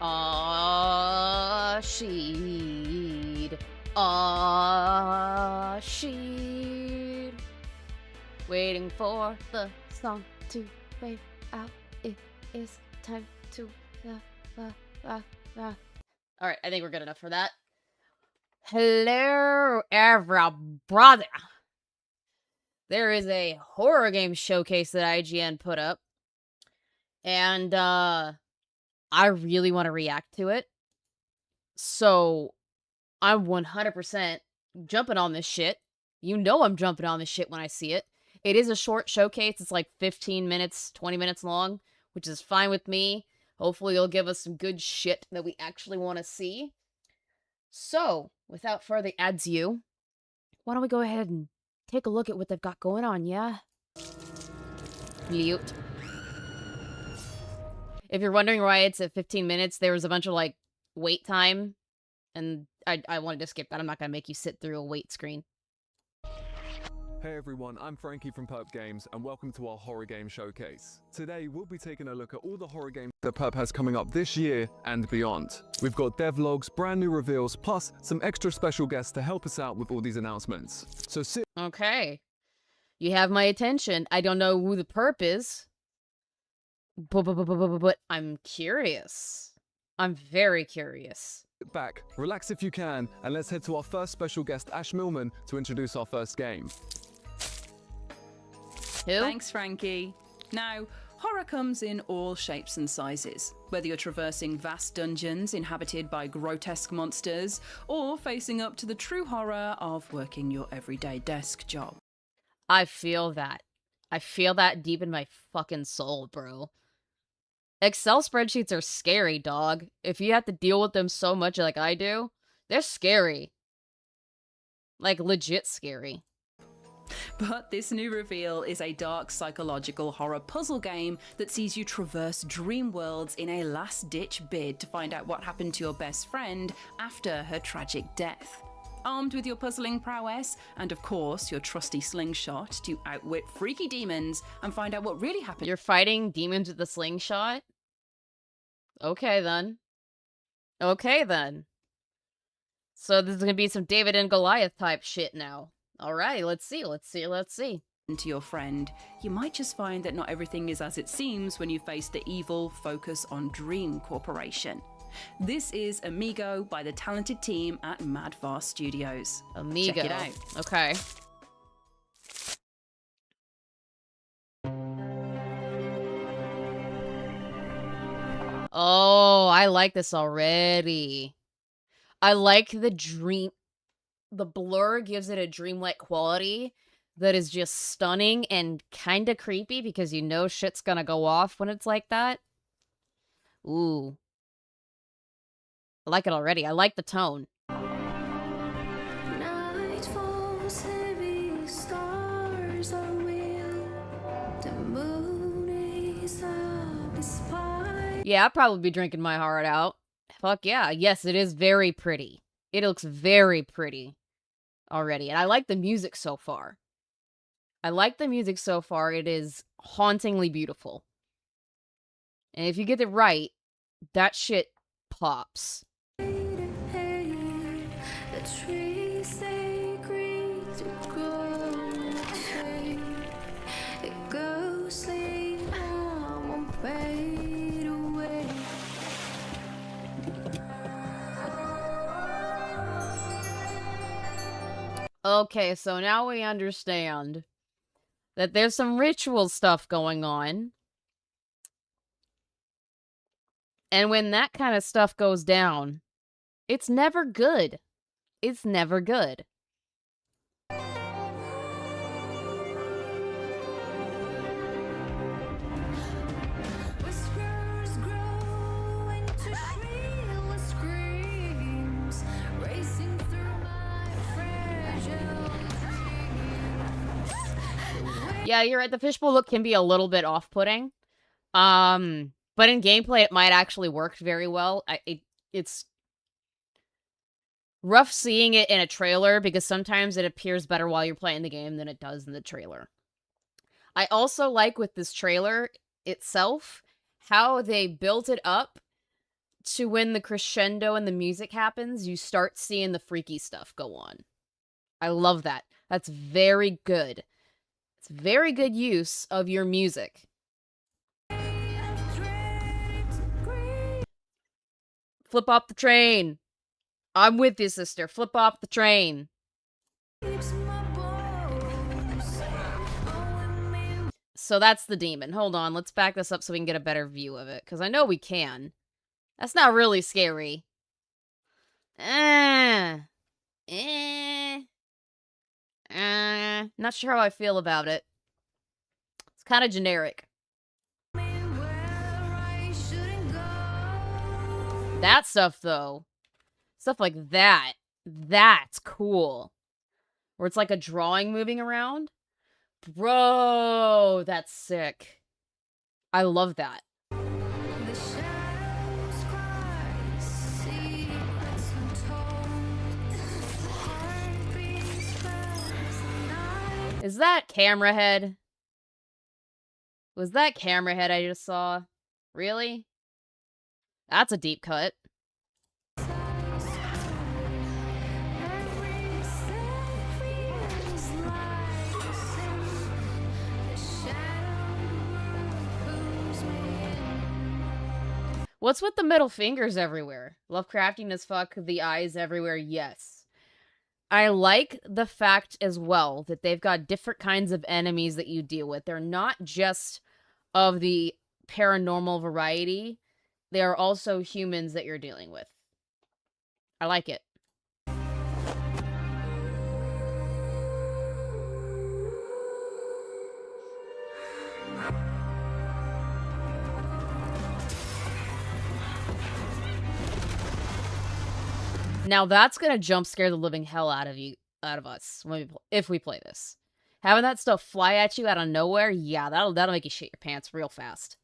Ah, sheed. Ah, sheed. Waiting for the song to fade out. It is time to. Alright, I think we're good enough for that. Hello, everybody. There is a horror game showcase that IGN put up. And, I really want to react to it. So, I'm 100% jumping on this shit. You know I'm jumping on this shit when I see it. It is a short showcase. It's like 15 minutes, 20 minutes long, which is fine with me. Hopefully you'll give us some good shit that we actually want to see. So, without further ado, why don't we go ahead and take a look at what they've got going on, yeah? Mute. If you're wondering why it's at 15 minutes, there was a bunch of, like, wait time. And I wanted to skip that. I'm not going to make you sit through a wait screen. Hey everyone, I'm Frankie from PERP Games, and welcome to our horror game showcase. Today, we'll be taking a look at all the horror games that PERP has coming up this year and beyond. We've got devlogs, brand new reveals, plus some extra special guests to help us out with all these announcements. So sit. Okay. You have my attention. I don't know who the PERP is. But I'm curious. I'm very curious. Sit back, relax if you can, and let's head to our first special guest, Ash Millman, to introduce our first game. Who? Thanks, Frankie. Now, horror comes in all shapes and sizes. Whether you're traversing vast dungeons inhabited by grotesque monsters, or facing up to the true horror of working your everyday desk job. I feel that. I feel that deep in my fucking soul, bro. Excel spreadsheets are scary, dog. If you have to deal with them so much like I do, they're scary. Like, legit scary. But this new reveal is a dark psychological horror puzzle game that sees you traverse dream worlds in a last-ditch bid to find out what happened to your best friend after her tragic death. Armed with your puzzling prowess, and of course your trusty slingshot to outwit freaky demons and find out what really happened. You're fighting demons with the slingshot? Okay, then. Okay, then. So this is gonna be some David and Goliath type shit now. Alright, let's see. To your friend, you might just find that not everything is as it seems when you face the evil Focus on Dream Corporation. This is Amigo by the talented team at Madvar Studios. Amigo. Check it out. Okay. Oh, I like this already. I like the dream. The blur gives it a dreamlike quality that is just stunning and kind of creepy because you know shit's gonna go off when it's like that. Ooh. I like it already. I like the tone. Night falls heavy, stars are real. The moon is up, the spy. Yeah, I'd probably be drinking my heart out. Fuck yeah. Yes, it is very pretty. It looks very pretty already. And I like the music so far. It is hauntingly beautiful. And if you get it right, that shit pops. The trees they agree to grow. It goes now won't fade away. Okay, so now we understand that there's some ritual stuff going on. And when that kind of stuff goes down, it's never good. It's never good. Whispers grow into shrill screams, racing through my fragile dreams. Yeah, you're right. The fishbowl look can be a little bit off-putting. But in gameplay, it might actually work very well. It's rough seeing it in a trailer because sometimes it appears better while you're playing the game than it does in the trailer. I also like with this trailer itself how they built it up to when the crescendo and the music happens, you start seeing the freaky stuff go on. I love that. That's very good. It's very good use of your music. Flip off the train. I'm with you, sister. Flip off the train. So that's the demon. Hold on, let's back this up so we can get a better view of it. Because I know we can. That's not really scary. Not sure how I feel about it. It's kind of generic. That stuff, though. Stuff like that. That's cool. Where it's like a drawing moving around. Bro, that's sick. I love that. Is that camera head? Was that camera head I just saw? Really? That's a deep cut. What's with the middle fingers everywhere? Lovecraftian as fuck, the eyes everywhere, yes. I like the fact as well that they've got different kinds of enemies that you deal with. They're not just of the paranormal variety. They are also humans that you're dealing with. I like it. Now that's gonna jump scare the living hell out of us if we play this. Having that stuff fly at you out of nowhere, yeah, that'll make you shit your pants real fast.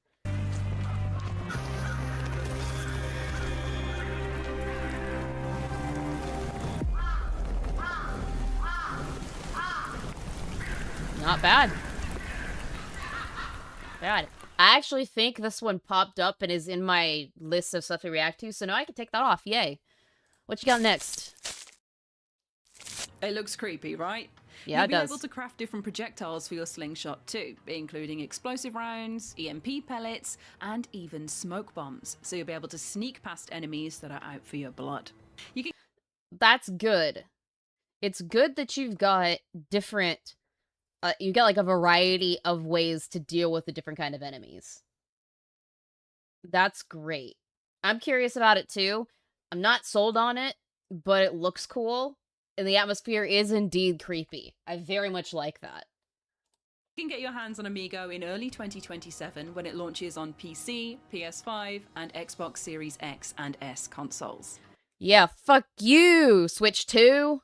Not bad. Bad. I actually think this one popped up and is in my list of stuff to react to, so now I can take that off. Yay. What you got next? It looks creepy, right? Yeah, it does. You'll be able to craft different projectiles for your slingshot too, including explosive rounds, EMP pellets, and even smoke bombs. So you'll be able to sneak past enemies that are out for your blood. That's good. It's good that you've got different... you got like a variety of ways to deal with the different kind of enemies. That's great. I'm curious about it too. I'm not sold on it, but it looks cool. And the atmosphere is indeed creepy. I very much like that. You can get your hands on Amigo in early 2027 when it launches on PC, PS5, and Xbox Series X and S consoles. Yeah, fuck you, Switch 2.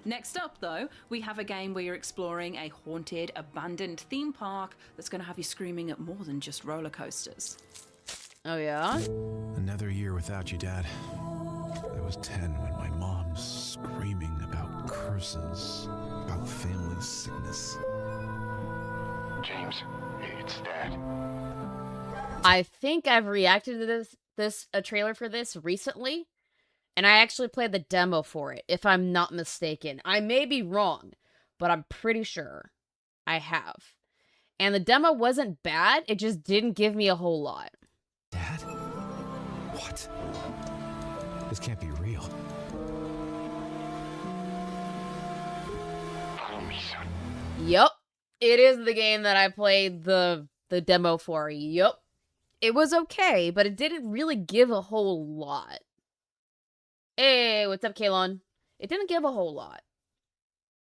Next up, though, we have a game where you're exploring a haunted, abandoned theme park that's going to have you screaming at more than just roller coasters. Oh, yeah? Another year without you, Dad. I was 10 when my mom's screaming about curses, about family sickness. James, it's Dad. I think I've reacted to a trailer for this recently, and I actually played the demo for it, if I'm not mistaken. I may be wrong, but I'm pretty sure I have. And the demo wasn't bad, it just didn't give me a whole lot. Dad? What? This can't be real. Follow me, son. Yup. It is the game that I played the demo for. Yup. It was okay, but it didn't really give a whole lot. Hey, what's up, Kalon? It didn't give a whole lot.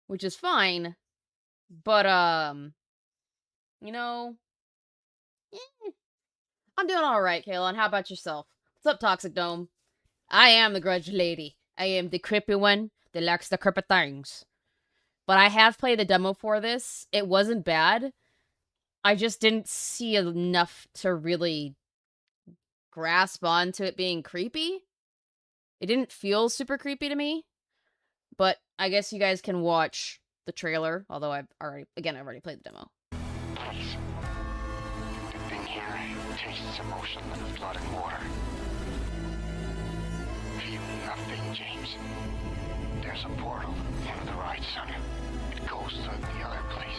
Which is fine. But, you know... I'm doing alright, Kalon. How about yourself? What's up, Toxic Dome? I am the grudge lady. I am the creepy one that likes the creepy things. But I have played the demo for this. It wasn't bad. I just didn't see enough to really grasp onto it being creepy. It didn't feel super creepy to me. But I guess you guys can watch the trailer. Although I've already played the demo. Please. The thing here tastes emotion like blood and water. feel nothing, James. There's a portal on the right, son. It goes to the other place.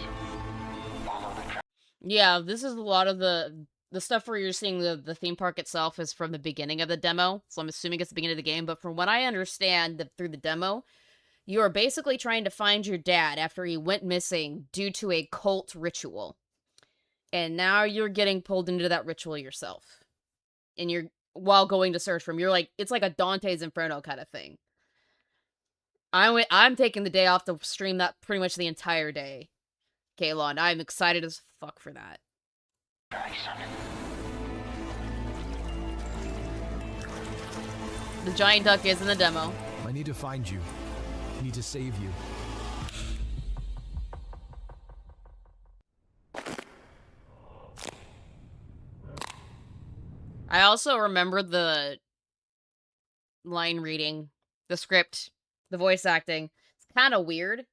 Follow the track. Yeah, this is a lot of the stuff where you're seeing the theme park itself is from the beginning of the demo, so I'm assuming it's the beginning of the game, but from what I understand through the demo, you are basically trying to find your dad after he went missing due to a cult ritual. And now you're getting pulled into that ritual yourself. And you're, while going to search for him, you're like, it's like a Dante's Inferno kind of thing. I'm taking the day off to stream that pretty much the entire day, Kayla, and I'm excited as fuck for that. The giant duck is in the demo. I need to find you. I need to save you. I also remember the line reading, the script, the voice acting. It's kind of weird.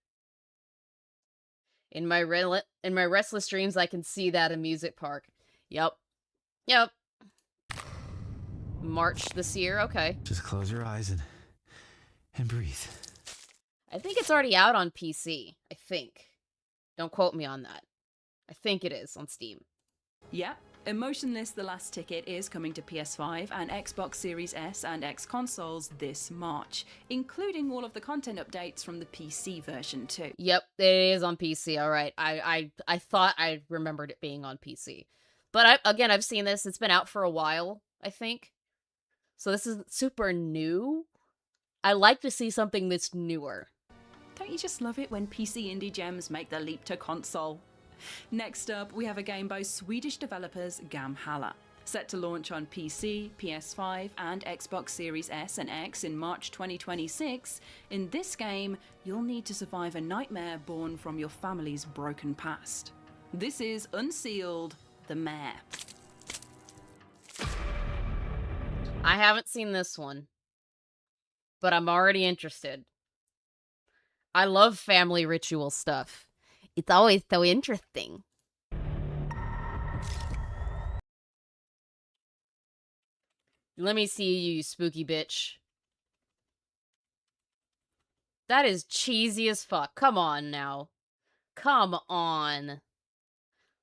In my restless dreams, I can see that in Music Park. Yep. March this year, okay. Just close your eyes and breathe. I think it's already out on PC. I think. Don't quote me on that. I think it is on Steam. Yeah, Emotionless The Last Ticket is coming to PS5 and Xbox Series S and X consoles this March, including all of the content updates from the PC version too. Yep, it is on PC, alright. I thought I remembered it being on PC. But I've seen this. It's been out for a while, I think. So this is super new. I like to see something that's newer. Don't you just love it when PC indie gems make the leap to console? Next up, we have a game by Swedish developers Gamhalla. Set to launch on PC, PS5 and Xbox Series S and X in March 2026, in this game, you'll need to survive a nightmare born from your family's broken past. This is Unsealed, the Mayor. I haven't seen this one, but I'm already interested. I love family ritual stuff. It's always so interesting. Let me see you, spooky bitch. That is cheesy as fuck. Come on now. Come on.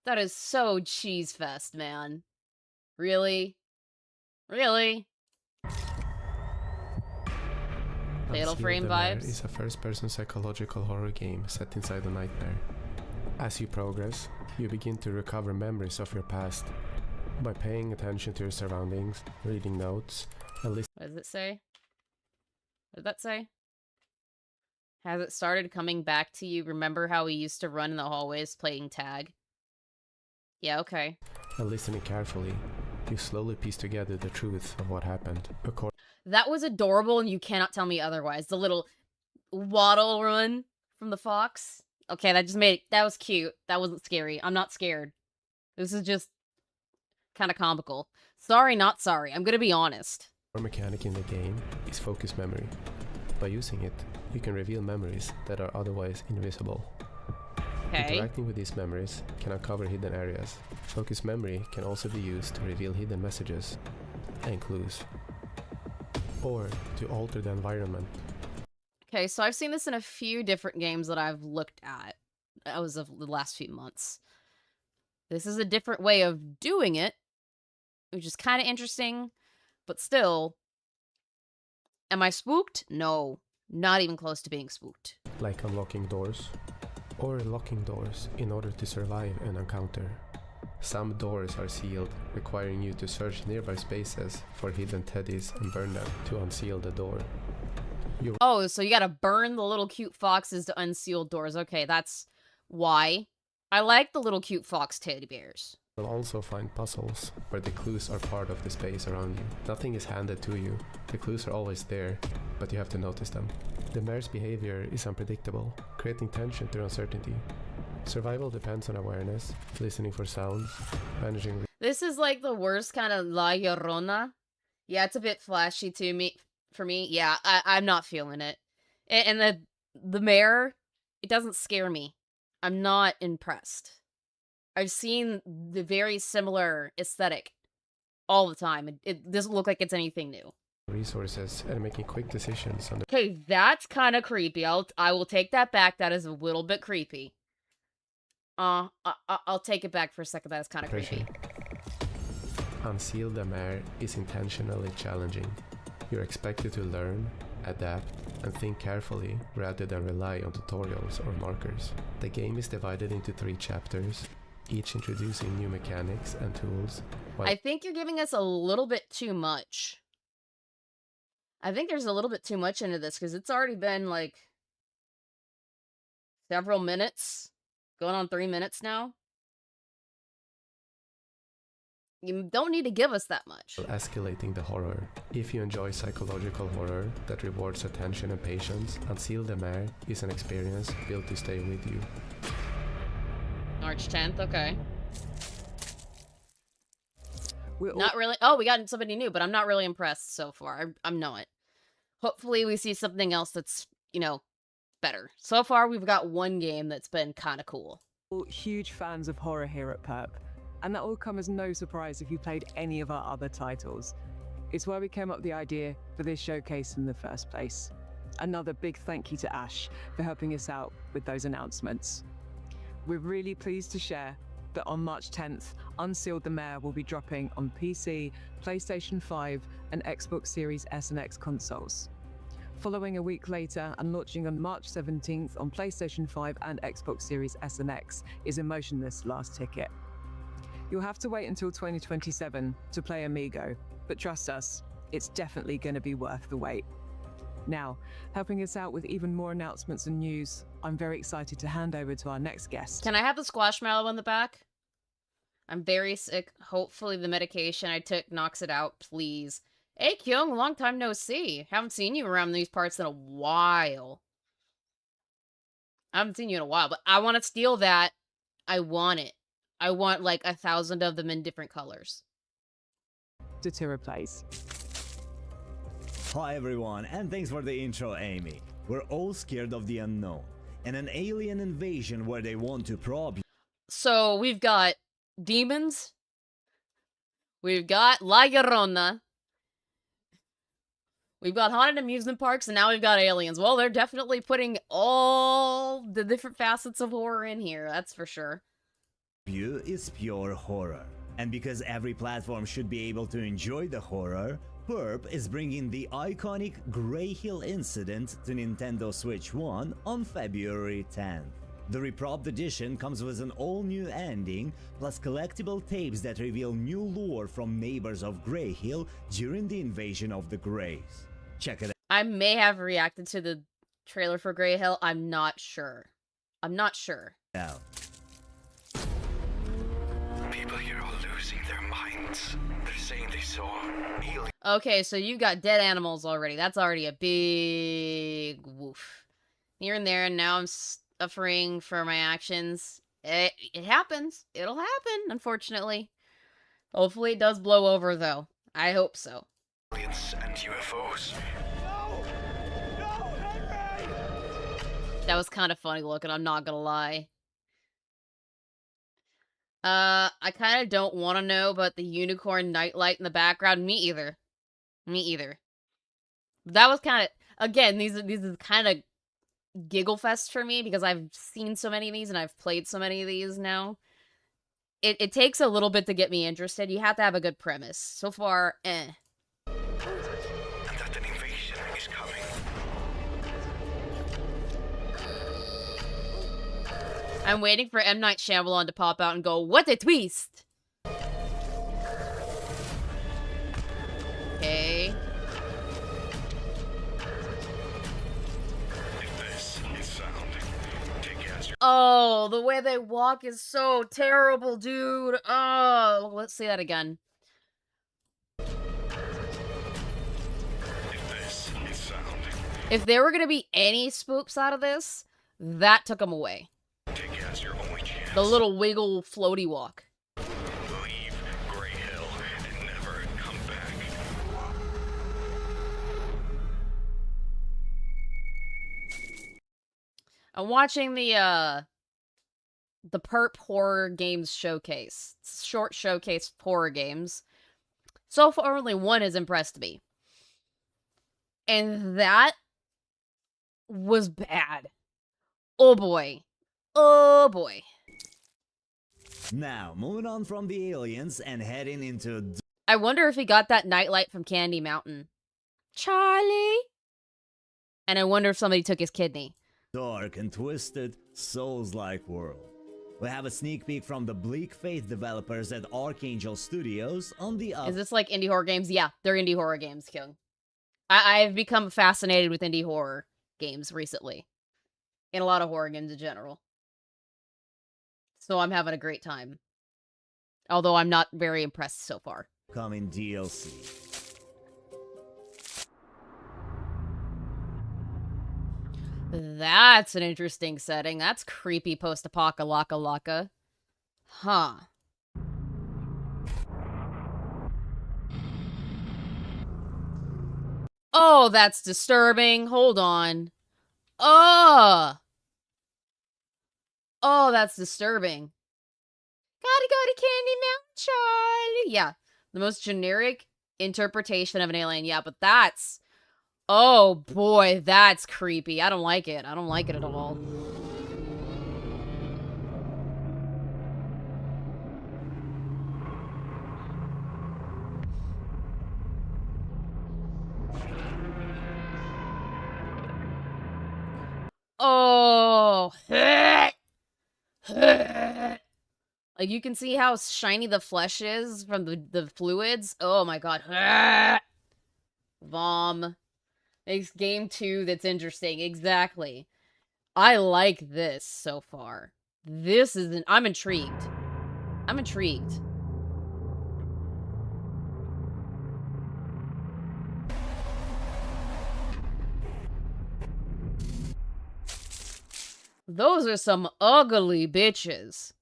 That is so cheese fest, man. Really? Really? Fatal Frame vibes? Is a first-person psychological horror game set inside a nightmare. As you progress, you begin to recover memories of your past by paying attention to your surroundings, reading notes, and listening. What does it say? What did that say? Has it started coming back to you? Remember how we used to run in the hallways playing tag? Yeah, okay. And listening carefully, you slowly piece together the truth of what happened. That was adorable, and you cannot tell me otherwise. The little waddle run from the fox. Okay, that was cute. That wasn't scary. I'm not scared. This is just kind of comical. Sorry, not sorry. I'm gonna be honest. Core mechanic in the game is focus memory. By using it, you can reveal memories that are otherwise invisible. Okay. Interacting with these memories can uncover hidden areas. Focus memory can also be used to reveal hidden messages and clues, or to alter the environment. Okay, so I've seen this in a few different games that I've looked at as of the last few months. This is a different way of doing it, which is kind of interesting, but still, am I spooked? No, not even close to being spooked. Like unlocking doors, or locking doors in order to survive an encounter. Some doors are sealed, requiring you to search nearby spaces for hidden teddies and burn them to unseal the door. Oh, so you gotta burn the little cute foxes to unseal doors. Okay, that's why. I like the little cute fox teddy bears. You'll also find puzzles where the clues are part of the space around you. Nothing is handed to you. The clues are always there, but you have to notice them. The mayor's behavior is unpredictable, creating tension through uncertainty. Survival depends on awareness, listening for sounds, managing... This is like the worst kind of La Llorona. Yeah, it's a bit flashy for me. Yeah, I'm not feeling it. And the mayor, it doesn't scare me. I'm not impressed. I've seen the very similar aesthetic all the time. It doesn't look like it's anything new. resources and making quick decisions under Okay, that's kind of creepy. I will take that back. That is a little bit creepy. I'll take it back for a second. That is kind of pressure. creepy. Unseal the Mare is intentionally challenging. You're expected to learn, adapt, and think carefully rather than rely on tutorials or markers. The game is divided into 3 chapters, each introducing new mechanics and tools. I think you're giving us a little bit too much. I think there's a little bit too much into this because it's already been like several minutes, going on 3 minutes now. You don't need to give us that much. Escalating the horror. If you enjoy psychological horror that rewards attention and patience, Unseal the Mare is an experience built to stay with you. March 10th, okay. We're Not really. Oh, we got somebody new, but I'm not really impressed so far. I'm not. Hopefully we see something else that's, you know, better. So far, we've got one game that's been kind of cool. all huge fans of horror here at PERP, and that will come as no surprise if you played any of our other titles. It's why we came up with the idea for this showcase in the first place. Another big thank you to Ash for helping us out with those announcements. We're really pleased to share that on March 10th, Unsealed the Mare will be dropping on PC, PlayStation 5, and Xbox Series S and X consoles. Following a week later and launching on March 17th on PlayStation 5 and Xbox Series S and X is Emotionless Last Ticket. You'll have to wait until 2027 to play Amigo, but trust us, it's definitely going to be worth the wait. Now, helping us out with even more announcements and news, I'm very excited to hand over to our next guest. Can I have the squashmallow in the back? I'm very sick. Hopefully the medication I took knocks it out, please. Hey, Kyung, long time no see. Haven't seen you around these parts in a while. I haven't seen you in a while, but I want to steal that. I want it. I want like 1,000 of them in different colors. Datira plays. Hi everyone, and thanks for the intro, Amy. We're all scared of the unknown, and an alien invasion where they want to probe you. So we've got demons. We've got La Llorona. We've got haunted amusement parks, and now we've got aliens. Well, they're definitely putting all the different facets of horror in here, that's for sure. Is pure horror. And because every platform should be able to enjoy the horror, PERP is bringing the iconic Grey Hill incident to Nintendo Switch 1 on February 10th. The reprobbed edition comes with an all-new ending, plus collectible tapes that reveal new lore from neighbors of Grey Hill during the invasion of the Greys. Check it I may have reacted to the trailer for Grey Hill. I'm not sure. I'm not sure. out. People here are losing their minds. They're saying they saw aliens. Okay, so you got dead animals already. That's already a big woof. Here and there, and now I'm suffering for my actions. It happens. It'll happen, unfortunately. Hopefully it does blow over, though. I hope so. Aliens and UFOs. That was kind of funny looking, I'm not gonna lie. I kind of don't want to know about the unicorn nightlight in the background. Me either. Me either. That was kind of, again, these are kind of giggle fest for me because I've seen so many of these and I've played so many of these now. It takes a little bit to get me interested. You have to have a good premise. So far, eh. And that an invasion is coming. I'm waiting for M. Night Shyamalan to pop out and go, what a twist! Okay. If this is sound, take it as your Oh, the way they walk is so terrible, dude. Oh, let's see that again. if this is sound, If there were going to be any spooks out of this, that took them away. take it as your only chance. The little wiggle floaty walk. Leave Grey Hill and never come back. I'm watching the PERP horror games showcase. It's a short showcase of horror games. So far, only one has impressed me. And that was bad. Oh boy. Oh boy. Now, moving on from the aliens and heading into I wonder if he got that nightlight from Candy Mountain. Charlie? And I wonder if somebody took his kidney. dark and twisted, Souls-like world. We have a sneak peek from the Bleak Faith developers at Archangel Studios on the Is this like indie horror games? Yeah, they're indie horror games, Kyung. I've become fascinated with indie horror games recently. And a lot of horror games in general. So I'm having a great time. Although I'm not very impressed so far. upcoming DLC. That's an interesting setting. That's creepy post-apocalyptic. Huh. Oh, that's disturbing. Hold on. Oh! Oh, that's disturbing. Gotta go to Candy Mountain, Charlie. Yeah, the most generic interpretation of an alien. Yeah, but that's... Oh, boy, that's creepy. I don't like it. I don't like it at all. Oh. Like, you can see how shiny the flesh is from the fluids. Oh, my God. Vom. Makes game 2 that's interesting. Exactly. I like this so far. This is I'm intrigued. I'm intrigued. Those are some ugly bitches.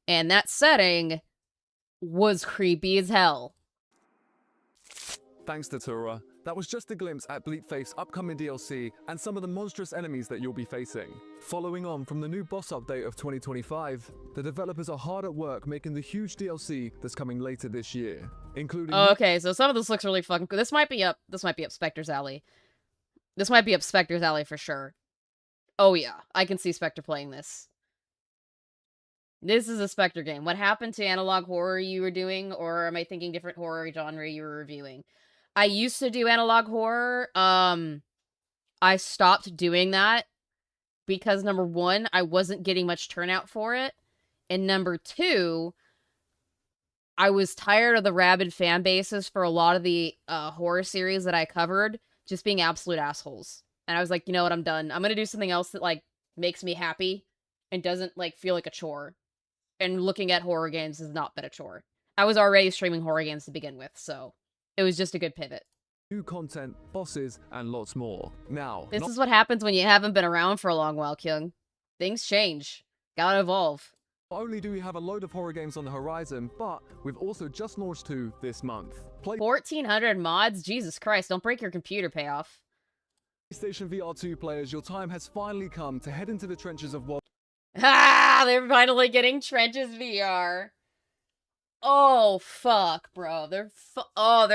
And that setting was creepy as hell. Thanks to Tura. That was just a glimpse at Bleak Faith's upcoming DLC and some of the monstrous enemies that you'll be facing. Following on from the new boss update of 2025, the developers are hard at work making the huge DLC that's coming later this year, including... Oh, okay, so some of this looks really fucking cool. This might be up Spectre's alley. This might be up Spectre's alley for sure. Oh yeah, I can see Spectre playing this. This is a Spectre game. What happened to analog horror you were doing, or am I thinking different horror genre you were reviewing? I used to do analog horror. I stopped doing that because number 1, I wasn't getting much turnout for it. And number 2, I was tired of the rabid fan bases for a lot of the horror series that I covered just being absolute assholes. And I was like, you know what, I'm done. I'm gonna do something else that, like, makes me happy and doesn't, like, feel like a chore. And looking at horror games has not been a chore. I was already streaming horror games to begin with, so it was just a good pivot. New content, bosses, and lots more. Now, This is what happens when you haven't been around for a long while, Kyung. Things change. Gotta evolve. not only do we have a load of horror games on the horizon, but we've also just launched 2 this month. 1,400 mods? Jesus Christ, don't break your computer, payoff. PlayStation VR 2 players, your time has finally come to head into the trenches of World. Ah, they're finally getting Trenches VR. Oh, fuck, bro. They're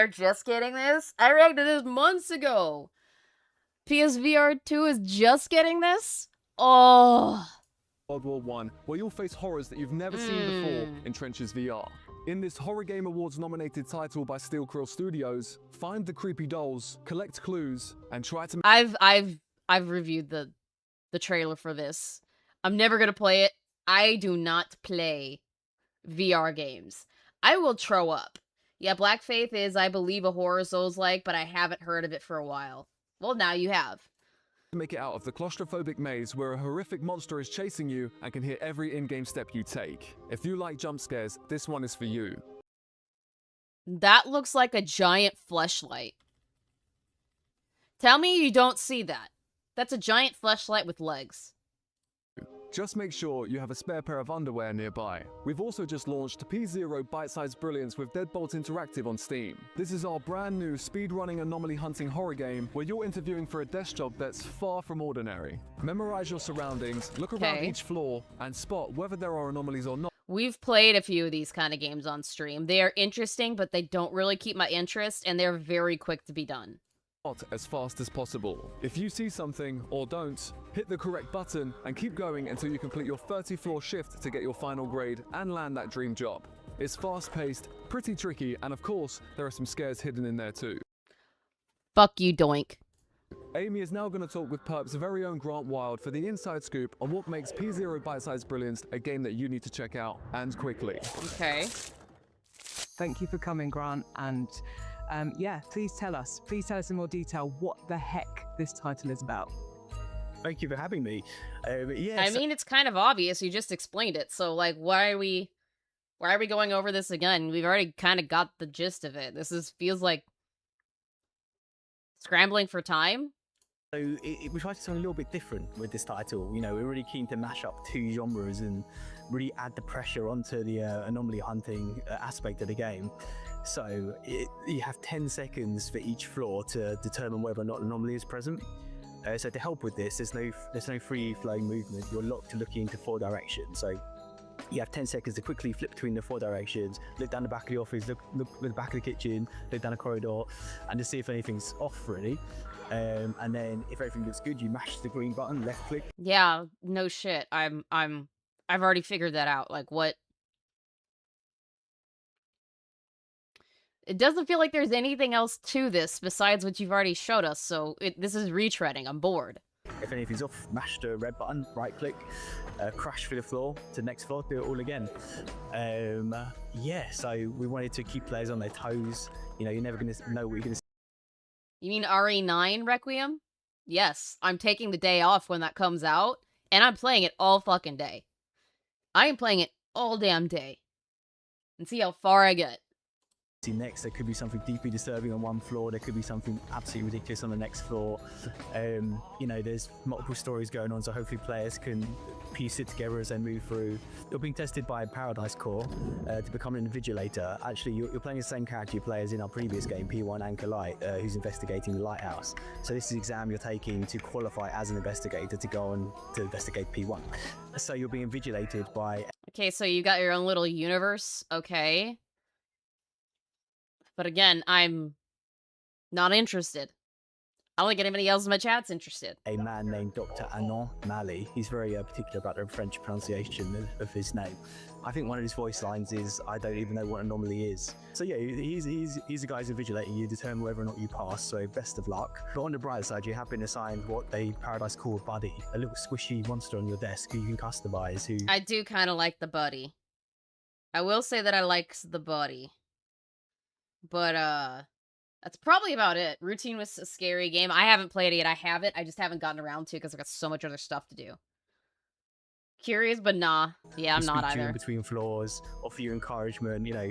just getting this? I reacted this months ago. PSVR 2 is just getting this? Oh. World War 1, where you'll face horrors that you've never seen before in Trenches VR. In this Horror Game Awards nominated title by Steel Quill Studios, find the creepy dolls, collect clues, and try to... I've reviewed the trailer for this. I'm never gonna play it. I do not play VR games. I will throw up. Yeah, Black Faith is, I believe, a horror Souls-like, but I haven't heard of it for a while. Well, now you have. make it out of the claustrophobic maze where a horrific monster is chasing you and can hear every in-game step you take. If you like jump scares, this one is for you. That looks like a giant fleshlight. Tell me you don't see that. That's a giant fleshlight with legs. Just make sure you have a spare pair of underwear nearby. We've also just launched P0 Bite-Sized Brilliance with Deadbolt Interactive on Steam. This is our brand new speedrunning anomaly hunting horror game where you're interviewing for a desk job that's far from ordinary. Memorize your surroundings, look around each floor, and spot whether there are anomalies or not. We've played a few of these kind of games on stream. They are interesting, but they don't really keep my interest, and they're very quick to be done. as fast as possible. If you see something, or don't, hit the correct button and keep going until you complete your 30-floor shift to get your final grade and land that dream job. It's fast-paced, pretty tricky, and of course, there are some scares hidden in there too. Fuck you, doink. Amy is now going to talk with Perp's very own Grant Wild for the inside scoop on what makes P0 Bite-Sized Brilliance a game that you need to check out, and quickly. Okay. Thank you for coming, Grant, and yeah, please tell us in more detail what the heck this title is about. Thank you for having me. Yeah, I mean, it's kind of obvious. You just explained it. So, like, why are we going over this again? We've already kind of got the gist of it. Feels like scrambling for time. So we tried something a little bit different with this title. You know, we're really keen to mash up two genres and really add the pressure onto the anomaly hunting aspect of the game. So you have 10 seconds for each floor to determine whether or not an anomaly is present. So to help with this, there's no free-flowing movement. You're locked to looking into 4 directions. So you have 10 seconds to quickly flip between the 4 directions, look down the back of the office, look at the back of the kitchen, look down the corridor, and just see if anything's off, really. And then if everything looks good, you mash the green button, left click. Yeah, no shit. I've already figured that out. Like, what? It doesn't feel like there's anything else to this besides what you've already showed us, so this is retreading. I'm bored. If anything's off, mash the red button, right click, crash through the floor to the next floor, do it all again. Yeah, so we wanted to keep players on their toes. You know, you're never going to know what you're going to see. You mean RE9 Requiem? Yes, I'm taking the day off when that comes out, and I'm playing it all fucking day. I am playing it all damn day. And see how far I get. Next, there could be something deeply disturbing on one floor, there could be something absolutely ridiculous on the next floor. You know, there's multiple stories going on, so hopefully players can piece it together as they move through. You're being tested by Paradise Core to become an invigilator. Actually, you're playing the same character you play as in our previous game, P1 Anchor Light, who's investigating the lighthouse. So this is the exam you're taking to qualify as an investigator to go on to investigate P1. So you're being invigilated by... Okay, so you got your own little universe, okay. But again, I'm not interested. I don't think anybody else in my chat's interested. A man named Dr. Anon Mali. He's very particular about the French pronunciation of his name. I think one of his voice lines is, "I don't even know what anomaly is." So yeah, he's the guy who's invigilating you, determine whether or not you pass, so best of luck. But on the bright side, you have been assigned what they Paradise call a buddy, a little squishy monster on your desk who you can customize. Who I do kind of like the buddy. I will say that I like the buddy. But, that's probably about it. Routine was a scary game. I haven't played it yet. I have it. I just haven't gotten around to it because I've got so much other stuff to do. Curious, but nah. Yeah, I'm not either. Between floors, offer you encouragement, you know.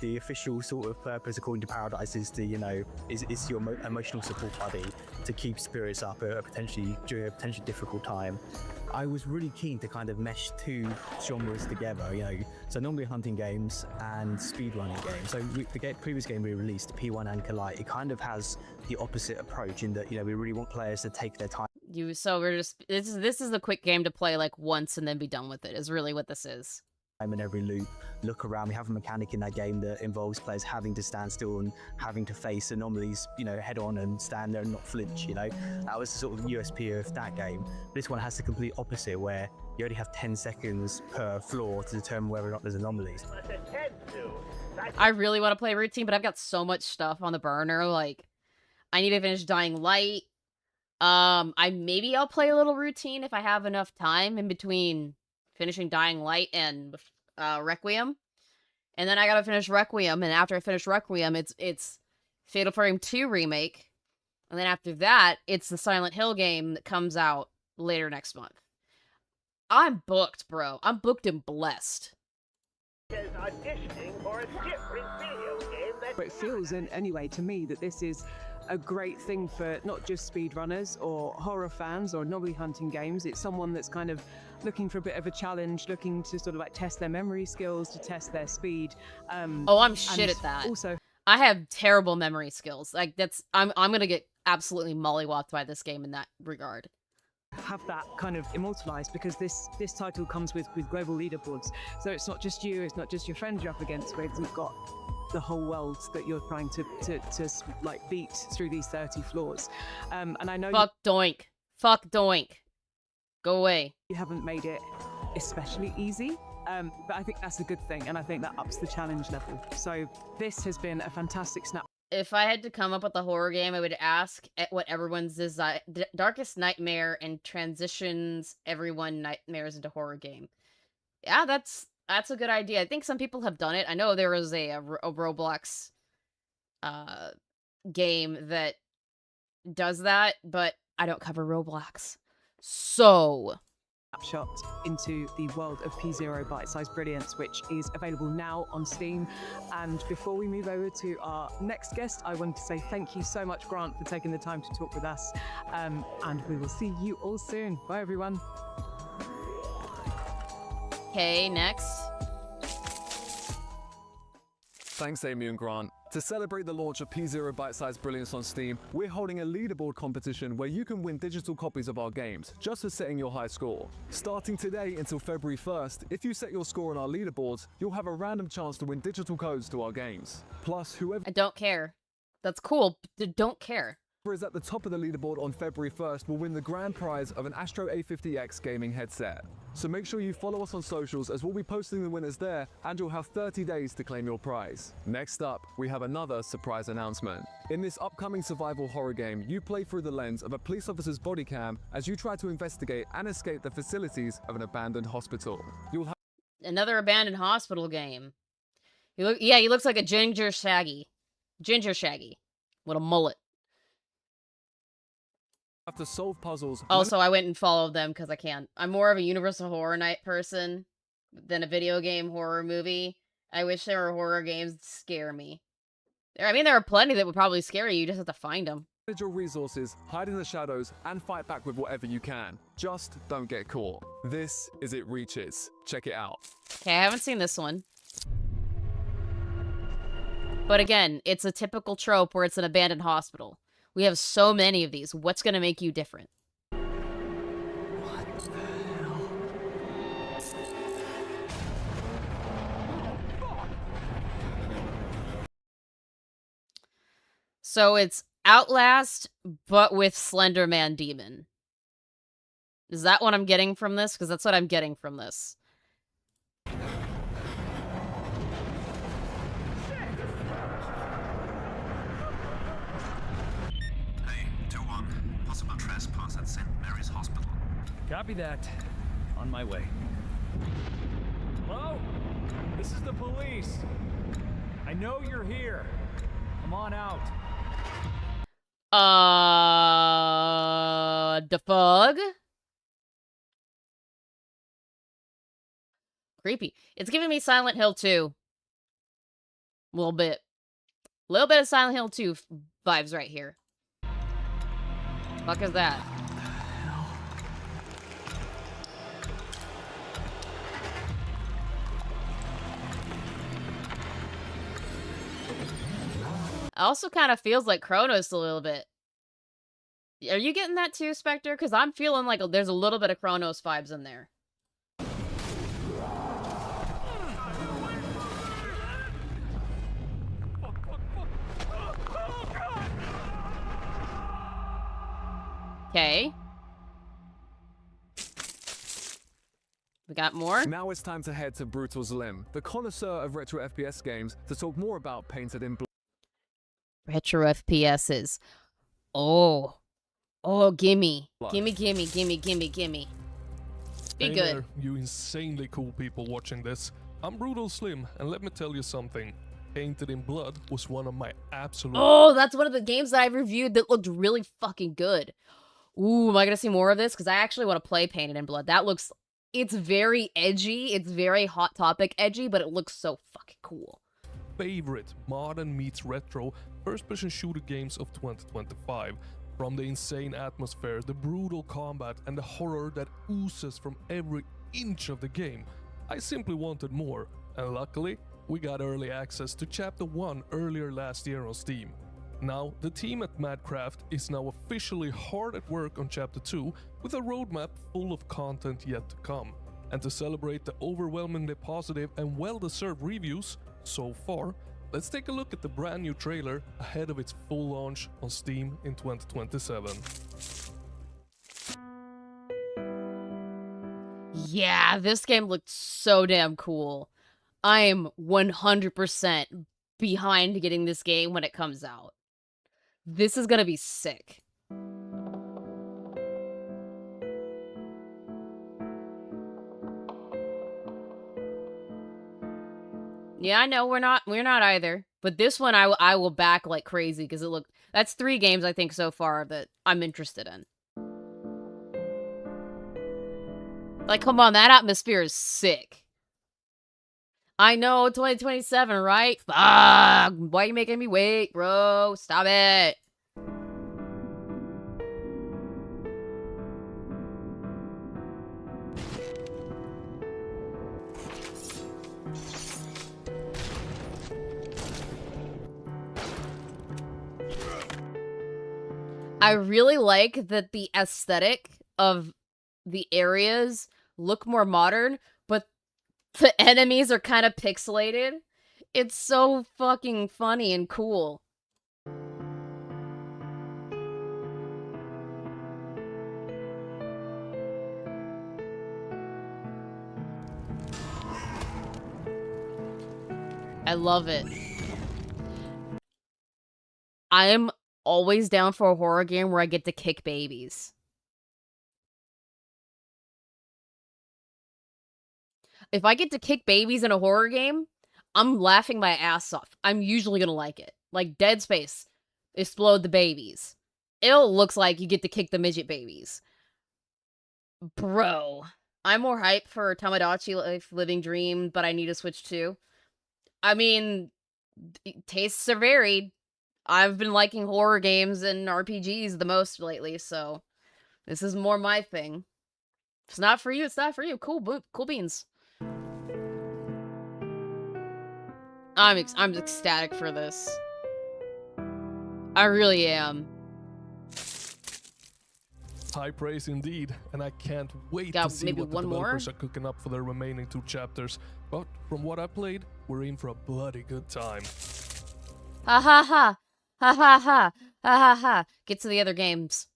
The official sort of purpose, according to Paradise, is to, you know, is your emotional support buddy to keep spirits up during a potentially difficult time. I was really keen to kind of mesh two genres together, you know, so normally hunting games and speedrunning games. So the previous game we released, P1 Anchor Light, it kind of has the opposite approach in that, you know, we really want players to take their time. So we're just this is a quick game to play like once and then be done with it. Is really what this is. In every loop, look around. We have a mechanic in that game that involves players having to stand still and having to face anomalies, you know, head on and stand there and not flinch, you know. That was the sort of USP of that game. This one has the complete opposite, where you only have 10 seconds per floor to determine whether or not there's anomalies. I really want to play Routine, but I've got so much stuff on the burner. Like, I need to finish Dying Light. Maybe I'll play a little Routine if I have enough time in between finishing Dying Light and Requiem. And then I gotta finish Requiem, and after I finish Requiem, it's Fatal Frame 2 Remake. And then after that, it's the Silent Hill game that comes out later next month. I'm booked, bro. I'm booked and blessed. Auditioning for a different video game that... But it feels, anyway, to me, that this is a great thing for not just speedrunners or horror fans or anomaly hunting games. It's someone that's kind of looking for a bit of a challenge, looking to sort of like test their memory skills, to test their speed. Oh, I'm shit at that. Also, I have terrible memory skills. Like, I'm gonna get absolutely mollywopped by this game in that regard. Have that kind of immortalized, because this title comes with global leaderboards, so it's not just you, it's not just your friends you're up against, we've got the whole world that you're trying to like beat through these 30 floors. And I know Fuck doink. Fuck doink. Go away. you haven't made it especially easy. But I think that's a good thing, and I think that ups the challenge level. So this has been a fantastic snap. If I had to come up with a horror game, I would ask what everyone's darkest nightmare and transitions everyone nightmares into horror game. Yeah, that's a good idea. I think some people have done it. I know there was a Roblox game that does that, but I don't cover Roblox. So Snapshot into the world of P0 Bite-Sized Brilliance, which is available now on Steam. And before we move over to our next guest, I want to say thank you so much, Grant, for taking the time to talk with us. And we will see you all soon. Bye, everyone. okay, next. Thanks, Amy and Grant. To celebrate the launch of P0 Bite-Sized Brilliance on Steam, we're holding a leaderboard competition where you can win digital copies of our games, just for setting your high score. Starting today until February 1st, if you set your score on our leaderboards, you'll have a random chance to win digital codes to our games. Plus, whoever I don't care. That's cool, but don't care. is at the top of the leaderboard on February 1st will win the grand prize of an Astro A50X gaming headset. So make sure you follow us on socials, as we'll be posting the winners there, and you'll have 30 days to claim your prize. Next up, we have another surprise announcement. In this upcoming survival horror game, you play through the lens of a police officer's body cam as you try to investigate and escape the facilities of an abandoned hospital. You'll have Another abandoned hospital game. He looks like a Ginger Shaggy with a mullet. to solve puzzles. Also, I went and followed them because I can. I'm more of a Universal Horror Night person than a video game horror movie. I wish there were horror games that scare me. There are plenty that would probably scare you. You just have to find them. Manage your resources, hide in the shadows, and fight back with whatever you can. Just don't get caught. This is It Reaches. Check it out. Okay, I haven't seen this one. But again, it's a typical trope where it's an abandoned hospital. We have so many of these. What's going to make you different? What the hell? So it's Outlast, but with Slender Man Demon. Is that what I'm getting from this? Because that's what I'm getting from this. 2-1. Possible trespass at St. Mary's Hospital. Copy that. On my way. Hello? This is the police. I know you're here. Come on out. The fug? Creepy. It's giving me Silent Hill 2. A little bit. A little bit of Silent Hill 2 vibes right here. Fuck is that? It also kind of feels like Chronos a little bit. Are you getting that too, Spectre? Because I'm feeling like there's a little bit of Chronos vibes in there. Okay. We got more? Now it's time to head to Brutal's Limb, the connoisseur of retro FPS games, to talk more about Painted in Blood. Retro FPSs. Oh. Oh, gimme. Gimme, gimme, gimme, gimme, gimme. Be Hey good. there, you insanely cool people watching this. I'm Brutal Slim, and let me tell you something. Painted in Blood was one of my absolute... Oh, that's one of the games that I reviewed that looked really fucking good. Ooh, am I gonna see more of this? Because I actually want to play Painted in Blood. That looks... It's very edgy. It's very Hot Topic edgy, but it looks so fucking cool. Favorite modern meets retro first-person shooter games of 2025. From the insane atmosphere, the brutal combat, and the horror that oozes from every inch of the game, I simply wanted more, and luckily, we got early access to Chapter 1 earlier last year on Steam. Now, the team at Madcraft is now officially hard at work on Chapter 2 with a roadmap full of content yet to come. And to celebrate the overwhelmingly positive and well-deserved reviews so far, let's take a look at the brand new trailer ahead of its full launch on Steam in 2027. Yeah, this game looked so damn cool. I am 100% behind getting this game when it comes out. This is gonna be sick. Yeah, I know we're not either. But this one I will back like crazy because that's 3 games I think so far that I'm interested in. Like, come on, that atmosphere is sick. I know, 2027, right? Fuck! Why are you making me wait, bro? Stop it! I really like that the aesthetic of the areas look more modern, but the enemies are kind of pixelated. It's so fucking funny and cool. I love it. I am always down for a horror game where I get to kick babies. If I get to kick babies in a horror game, I'm laughing my ass off. I'm usually gonna like it. Like Dead Space, explode the babies. It looks like you get to kick the midget babies. Bro, I'm more hyped for Tamagotchi Life Living Dream, but I need to Switch too. I mean, tastes are varied. I've been liking horror games and RPGs the most lately, so this is more my thing. If it's not for you, it's not for you. Cool beans. I'm ecstatic for this. I really am. High praise indeed, and I can't wait Got to see maybe what the one more? developers are cooking up for their remaining 2 chapters. But from what I played, we're in for a bloody good time. Ha ha ha. Ha ha ha. Ha ha ha. Get to the other games.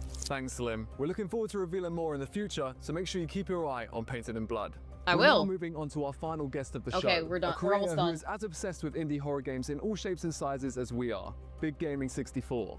Thanks, Slim. We're looking forward to revealing more in the future, so make sure you keep your eye on Painted in Blood. I We're will. Now moving on to our final guest of the show. Okay, we're done. A We're almost creator done. who is as obsessed with indie horror games in all shapes and sizes as we are. Big Gaming 64.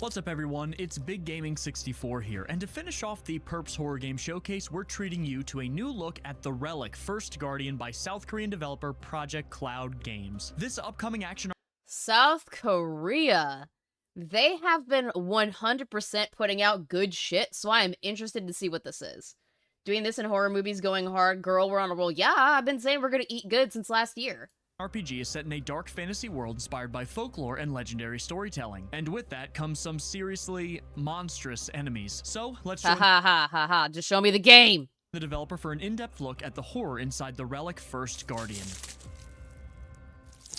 What's up everyone, it's Big Gaming 64 here, and to finish off the PERP's Horror Game Showcase, we're treating you to a new look at The Relic First Guardian by South Korean developer Project Cloud Games. This upcoming action South Korea. They have been 100% putting out good shit, so I am interested to see what this is. Doing this in horror movies, going hard, girl, we're on a roll. Yeah, I've been saying we're gonna eat good since last year. RPG is set in a dark fantasy world inspired by folklore and legendary storytelling. And with that comes some seriously monstrous enemies. So, let's Ha join ha ha ha ha. Just show me the game. the developer for an in-depth look at the horror inside The Relic First Guardian.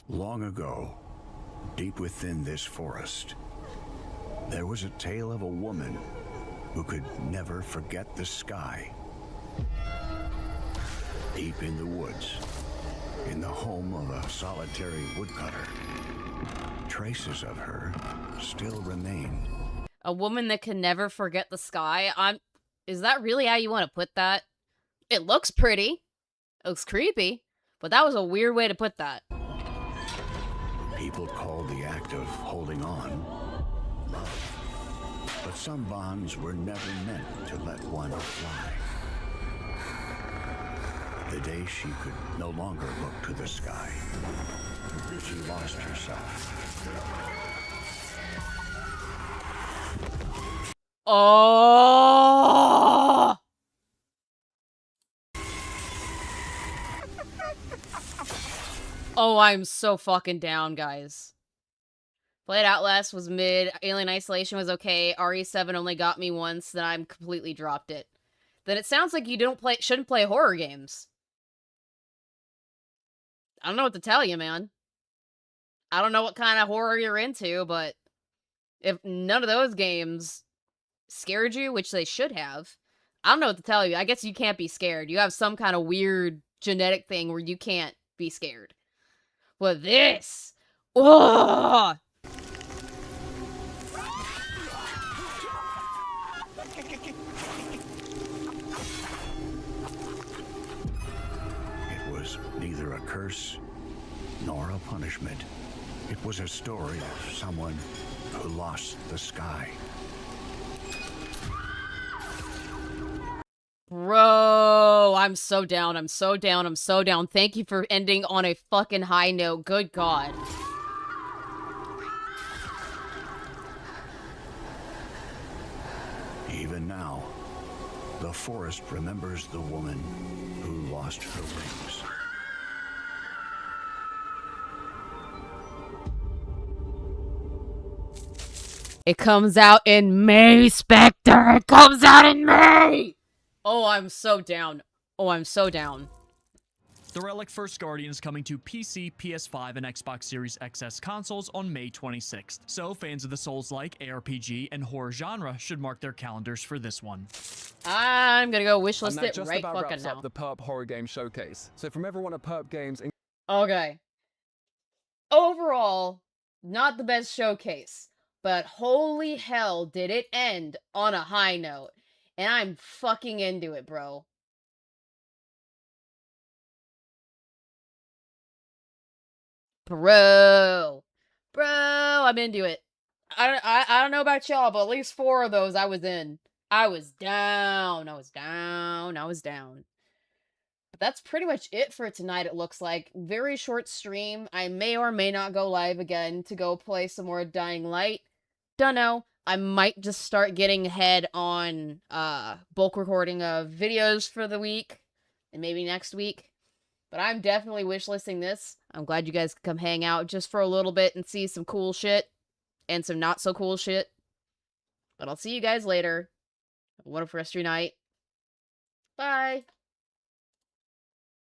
Long ago, deep within this forest, there was a tale of a woman who could never forget the sky. Deep in the woods, in the home of a solitary woodcutter, traces of her still remain. A woman that can never forget the sky. Is that really how you want to put that? It looks pretty. It looks creepy. But that was a weird way to put that. People call the act of holding on love. But some bonds were never meant to let one fly. The day she could no longer look to the sky, she lost herself. Oh! Oh, I'm so fucking down, guys. Played Outlast was mid, Alien Isolation was okay, RE7 only got me once, then I completely dropped it. Then it sounds like you shouldn't play horror games. I don't know what to tell you, man. I don't know what kind of horror you're into, but if none of those games scared you, which they should have, I don't know what to tell you. I guess you can't be scared. You have some kind of weird genetic thing where you can't be scared. But this, ugh. It was neither a curse nor a punishment. It was a story of someone who lost the sky. Bro, I'm so down. I'm so down. I'm so down. Thank you for ending on a fucking high note. Good God. Even now, the forest remembers the woman who lost her wings. It comes out in May, Spectre. It comes out in May. Oh, I'm so down. Oh, I'm so down. The Relic First Guardian is coming to PC, PS5, and Xbox Series XS consoles on May 26th, so fans of the Souls-like, ARPG, and horror genre should mark their calendars for this one. I'm gonna go wishlist And that it just right about fucking wraps now. up the PERP Horror Game Showcase. So from everyone at PERP Games... Okay. Overall, not the best showcase, but holy hell did it end on a high note. And I'm fucking into it, bro. Bro, I'm into it. I don't know about y'all, but at least 4 of those I was in. I was down. But that's pretty much it for tonight, it looks like. Very short stream. I may or may not go live again to go play some more Dying Light. Dunno. I might just start getting ahead on bulk recording of videos for the week. And maybe next week. But I'm definitely wishlisting this. I'm glad you guys could come hang out just for a little bit and see some cool shit. And some not so cool shit. But I'll see you guys later. Have a wonderful rest of your night. Bye.